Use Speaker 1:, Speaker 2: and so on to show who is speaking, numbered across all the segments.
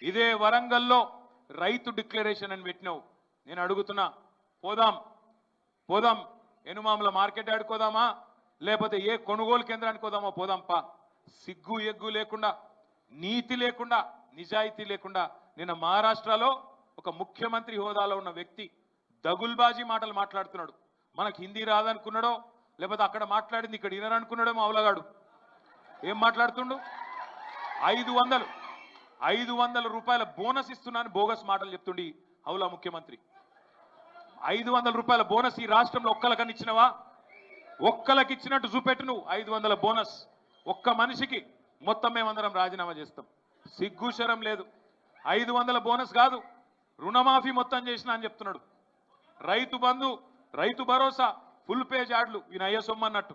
Speaker 1: ఇదే వరంగల్లో రైతు డిక్లరేషన్ అని పెట్టినావు. నేను అడుగుతున్నా, పోదాం పోదాం ఎనుమాముల మార్కెట్ ఆడుకోదామా లేకపోతే ఏ కొనుగోలు కేంద్రానికి పోదామా? పోదాంపా. సిగ్గు ఎగ్గు లేకుండా, నీతి లేకుండా, నిజాయితీ లేకుండా నిన్న మహారాష్ట్రలో ఒక ముఖ్యమంత్రి హోదాలో ఉన్న వ్యక్తి దగుల్బాజీ మాటలు మాట్లాడుతున్నాడు. మనకు హిందీ రాదనుకున్నాడో లేకపోతే అక్కడ మాట్లాడింది ఇక్కడ వినరనుకున్నాడో మావులగాడు. ఏం మాట్లాడుతుండు? 500 రూపాయల బోనస్ ఇస్తున్నాను బోగస్ మాటలు చెప్తుండి హౌలా ముఖ్యమంత్రి. 500 రూపాయల బోనస్ ఈ రాష్ట్రంలో ఒక్కలకని ఇచ్చినవా? ఒక్కలకి ఇచ్చినట్టు చూపెట్టు నువ్వు. 500 బోనస్ ఒక్క మనిషికి. మొత్తం మేమందరం రాజీనామా చేస్తాం. సిగ్గుశరం లేదు. 500 బోనస్ కాదు, రుణమాఫీ మొత్తం చేసినా అని చెప్తున్నాడు. రైతు బంధు, రైతు భరోసా, ఫుల్ పేజ్ యాడ్లు ఈయన అయ్య సొమ్మన్నట్టు.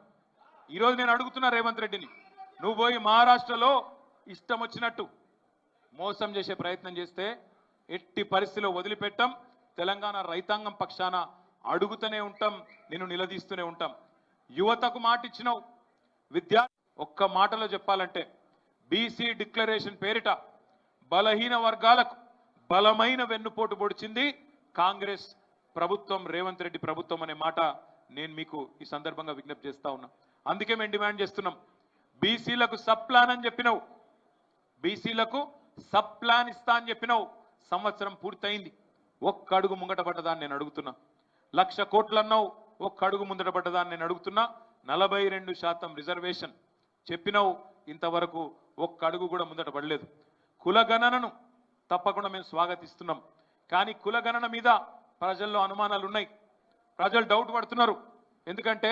Speaker 1: ఈరోజు నేను అడుగుతున్నా రేవంత్ రెడ్డిని, నువ్వు పోయి మహారాష్ట్రలో ఇష్టం వచ్చినట్టు మోసం చేసే ప్రయత్నం చేస్తే ఎట్టి పరిస్థితిలో వదిలిపెట్టాం. తెలంగాణ రైతాంగం పక్షాన అడుగుతూనే ఉంటాం, నిన్ను నిలదీస్తూనే ఉంటాం. యువతకు మాట ఇచ్చినావు. ఒక్క మాటలో చెప్పాలంటే బీసీ డిక్లరేషన్ పేరిట బలహీన వర్గాలకు బలమైన వెన్నుపోటు పొడిచింది కాంగ్రెస్ ప్రభుత్వం, రేవంత్ రెడ్డి ప్రభుత్వం అనే మాట నేను మీకు ఈ సందర్భంగా విజ్ఞప్తి చేస్తా ఉన్నా. అందుకే మేము డిమాండ్ చేస్తున్నాం, బీసీలకు సబ్ ప్లాన్ అని చెప్పినావు, బీసీలకు సబ్ ప్లాన్ ఇస్తా అని చెప్పినావు. సంవత్సరం పూర్తయింది, ఒక్క అడుగు ముంగట పడ్డదాన్ని నేను అడుగుతున్నా. 1,00,000 కోట్లు అన్నావు, ఒక్క అడుగు ముందట పడ్డదాన్ని నేను అడుగుతున్నా. 42% రిజర్వేషన్ చెప్పినావు, ఇంతవరకు ఒక్క అడుగు కూడా ముందట పడలేదు. కులగణనను తప్పకుండా మేము స్వాగతిస్తున్నాం. కానీ కులగణన మీద ప్రజల్లో అనుమానాలు ఉన్నాయి. ప్రజలు డౌట్ పడుతున్నారు. ఎందుకంటే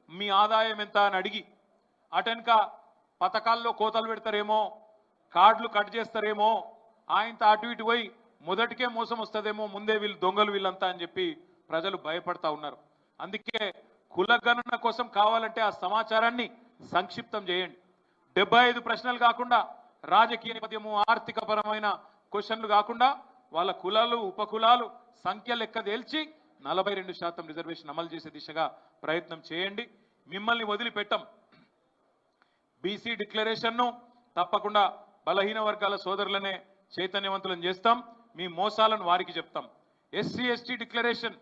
Speaker 1: మీ ఆదాయం ఎంత అని అడిగి అటెనక పథకాల్లో కోతలు పెడతారేమో, కార్డులు కట్ చేస్తారేమో, ఆయనతో అటు ఇటు పోయి మొదటికే మోసం వస్తుందేమో, ముందే వీళ్ళు దొంగలు వీళ్ళంతా అని చెప్పి ప్రజలు భయపడతా ఉన్నారు. అందుకే కులగణన కోసం కావాలంటే ఆ సమాచారాన్ని సంక్షిప్తం చేయండి. 75 ప్రశ్నలు కాకుండా, రాజకీయ నేపథ్యము, ఆర్థిక పరమైన క్వశ్చన్లు కాకుండా వాళ్ళ కులాలు, ఉపకులాలు సంఖ్య లెక్క తేల్చి 42% రిజర్వేషన్ అమలు చేసే దిశగా ప్రయత్నం చేయండి. మిమ్మల్ని వదిలిపెట్టం. బీసీ డిక్లరేషన్ను తప్పకుండా బలహీన వర్గాల సోదరులనే చైతన్యవంతులను చేస్తాం. మీ మోసాలను వారికి చెప్తాం. SC ST declaration